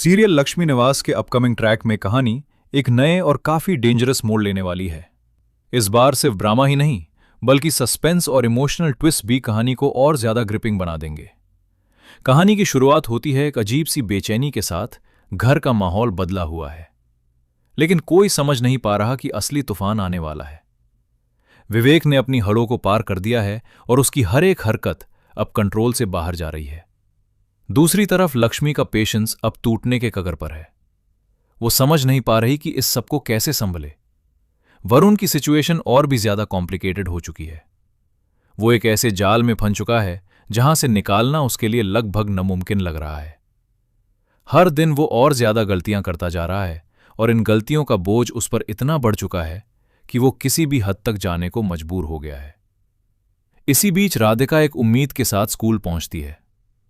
Serial Lakshmi निवास के upcoming track में कहानी एक नए और काफी डेंजरस मोड़ लेने वाली है। इस बार सिर्फ ड्रामा ही नहीं, बल्कि सस्पेंस और इमोशनल ट्विस्ट भी कहानी को और ज्यादा ग्रिपिंग बना देंगे। कहानी की शुरुआत होती है एक अजीब सी बेचैनी के साथ। घर का माहौल बदला हुआ है, लेकिन कोई समझ नहीं पा रहा कि असली तूफान आने वाला है। विवेक ने अपनी हदों को पार कर दिया है और उसकी हर एक हरकत अब कंट्रोल से बाहर जा रही है। दूसरी तरफ लक्ष्मी का पेशेंस अब टूटने के कगार पर है। वो समझ नहीं पा रही कि इस सबको कैसे संभले। वरुण की सिचुएशन और भी ज्यादा कॉम्प्लिकेटेड हो चुकी है। वो एक ऐसे जाल में फंस चुका है जहां से निकालना उसके लिए लगभग नामुमकिन लग रहा है। हर दिन वो और ज्यादा गलतियां करता जा रहा है और इन गलतियों का बोझ उस पर इतना बढ़ चुका है कि वो किसी भी हद तक जाने को मजबूर हो गया है। इसी बीच राधिका एक उम्मीद के साथ स्कूल पहुंचती है,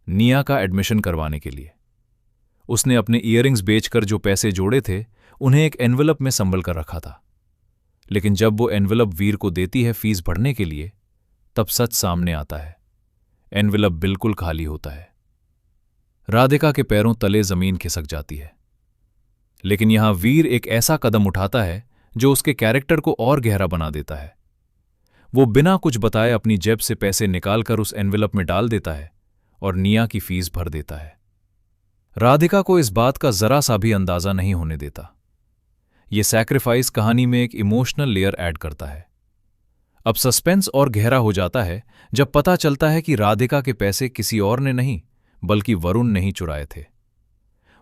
निया का एडमिशन करवाने के लिए। उसने अपने इयररिंग्स बेचकर जो पैसे जोड़े थे उन्हें एक एनवेलप में संभल कर रखा था, लेकिन जब वो एनवेलप वीर को देती है फीस भरने के लिए, तब सच सामने आता है। एनवेलप बिल्कुल खाली होता है। राधिका के पैरों तले जमीन खिसक जाती है। लेकिन यहां वीर एक ऐसा कदम उठाता है जो उसके कैरेक्टर को और गहरा बना देता है। वो बिना कुछ बताए अपनी जेब से पैसे निकालकर उस एनवेलप में डाल देता है और निया की फीस भर देता है। राधिका को इस बात का जरा सा भी अंदाजा नहीं होने देता। ये सैक्रिफाइस कहानी में एक इमोशनल लेयर ऐड करता है। अब सस्पेंस और गहरा हो जाता है जब पता चलता है कि राधिका के पैसे किसी और ने नहीं बल्कि वरुण ने ही चुराए थे।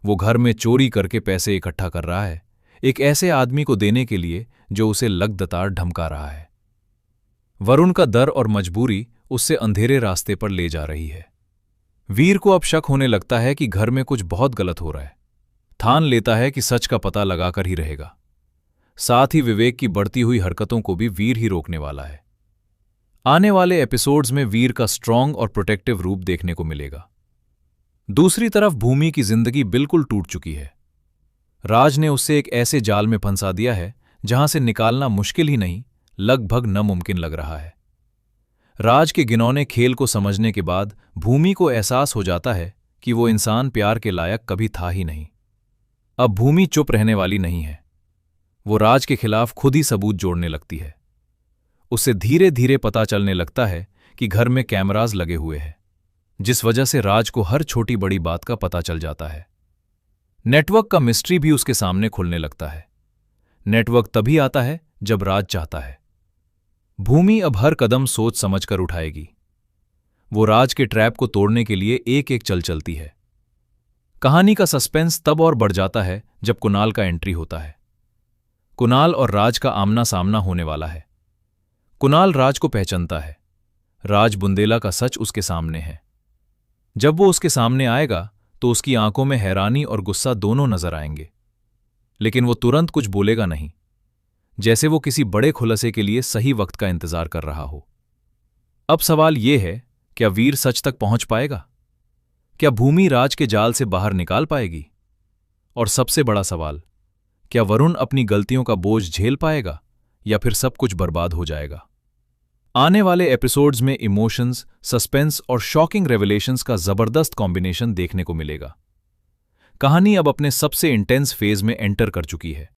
वो घर में चोरी करके पैसे इकट्ठा कर रहा है, एक ऐसे आदमी को देने के लिए जो उसे लगदतार धमका रहा है। वरुण का डर और मजबूरी उससे अंधेरे रास्ते पर ले जा रही है। वीर को अब शक होने लगता है कि घर में कुछ बहुत गलत हो रहा है। ठान लेता है कि सच का पता लगाकर ही रहेगा। साथ ही विवेक की बढ़ती हुई हरकतों को भी वीर ही रोकने वाला है। आने वाले एपिसोड्स में वीर का स्ट्रांग और प्रोटेक्टिव रूप देखने को मिलेगा। दूसरी तरफ भूमि की जिंदगी बिल्कुल टूट चुकी है। राज ने उसे एक ऐसे जाल में फंसा दिया है जहां से निकालना मुश्किल ही नहीं, लगभग नामुमकिन लग रहा है। राज के घिनौने खेल को समझने के बाद भूमि को एहसास हो जाता है कि वो इंसान प्यार के लायक कभी था ही नहीं। अब भूमि चुप रहने वाली नहीं है। वो राज के खिलाफ खुद ही सबूत जोड़ने लगती है। उसे धीरे धीरे पता चलने लगता है कि घर में कैमराज लगे हुए हैं, जिस वजह से राज को हर छोटी बड़ी बात का पता चल जाता है। नेटवर्क का मिस्ट्री भी उसके सामने खुलने लगता है। नेटवर्क तभी आता है जब राज चाहता है। भूमि अब हर कदम सोच समझकर उठाएगी। वो राज के ट्रैप को तोड़ने के लिए एक एक चलती है। कहानी का सस्पेंस तब और बढ़ जाता है जब कुणाल का एंट्री होता है। कुणाल और राज का आमना सामना होने वाला है। कुणाल राज को पहचानता है। राज बुंदेला का सच उसके सामने है। जब वो उसके सामने आएगा तो उसकी आंखों में हैरानी और गुस्सा दोनों नजर आएंगे, लेकिन वो तुरंत कुछ बोलेगा नहीं, जैसे वो किसी बड़े खुलासे के लिए सही वक्त का इंतजार कर रहा हो। अब सवाल ये है, क्या वीर सच तक पहुंच पाएगा? क्या भूमि राज के जाल से बाहर निकाल पाएगी? और सबसे बड़ा सवाल, क्या वरुण अपनी गलतियों का बोझ झेल पाएगा या फिर सब कुछ बर्बाद हो जाएगा? आने वाले एपिसोड्स में इमोशंस, सस्पेंस और शॉकिंग रेवलेशंस का जबरदस्त कॉम्बिनेशन देखने को मिलेगा। कहानी अब अपने सबसे इंटेंस फेज में एंटर कर चुकी है।